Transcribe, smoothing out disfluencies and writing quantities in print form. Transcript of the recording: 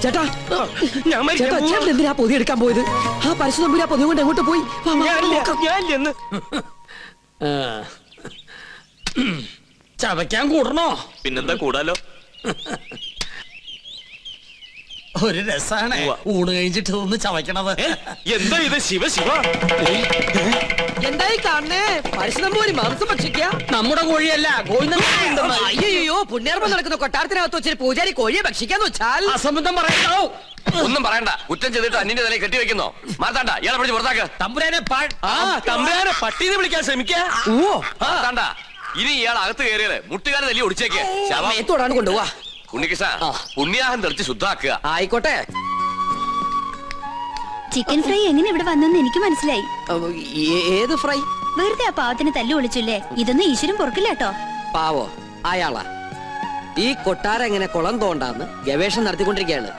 ചേട്ടാ ചേട്ടാ ചേട്ടൻ എന്തിനാ പൊതി എടുക്കാൻ പോയത്? ആ പരശുതമ്പുരാ പൊതി കൊണ്ട് എങ്ങോട്ട് പോയി? ചവയ്ക്കാൻ കൂടണോ? പിന്നെന്താ കൂടാലോ. ഒരു രസാണ് ഊണ് കഴിഞ്ഞിട്ട് ഒന്ന് ചവയ്ക്കണത്. എന്താ ഇത്? ശിവ ശിവ, എന്തായി കാണണേ? പരശുതമ്പൂരി മാംസം ഭക്ഷിക്ക? നമ്മുടെ കോഴിയല്ല, അയ്യോ, പുണ്യാർമ്മം നടക്കുന്ന കൊട്ടാരത്തിനകത്ത് വെച്ചൊരു പൂജാരി കോഴിയെ ഭക്ഷിക്കാന്ന് വെച്ചാൽ അസംബന്ധം പറയണ്ടോ? ഒന്നും പറയണ്ട. കുറ്റം ചെയ്തിട്ട് അന്യന്റെ തലയിൽ കെട്ടിവെക്കുന്നോ? മാർത്താണ്ട, ഇയാളെ പിടിച്ച് പുറത്താക്ക്. തമ്പുരാനെ തമ്പുരാനെ പട്ടീന്ന് വിളിക്കാൻ ശ്രമിക്ക. മാർത്താണ്ട, ഇനി ഇയാൾ അകത്ത് കയറിയത് മുട്ടുകാരെ തല്ലി ഒടിച്ചേക്ക്. മേത്തോടാണ് കൊണ്ടുപോവാ. ഉണ്ണികൃഷ്ണ, പുണ്യാഹം തെളിച്ച് ശുദ്ധാക്കുക. ആയിക്കോട്ടെ. ചിക്കൻ ഫ്രൈ എങ്ങനെ ഇവിടെ വന്നെന്ന് എനിക്ക് മനസ്സിലായി. ഏത് ഫ്രൈ? വെറുതെ ആ പാവത്തിന് തല്ലു വിളിച്ചില്ലേ? ഇതൊന്നും ഈശ്വരൻ പൊറുക്കില്ല കേട്ടോ. പാവോ അയാളാ. ഈ കൊട്ടാരം എങ്ങനെ കുളം തോണ്ടാന്ന് ഗവേഷണം നടത്തിക്കൊണ്ടിരിക്കുകയാണ്.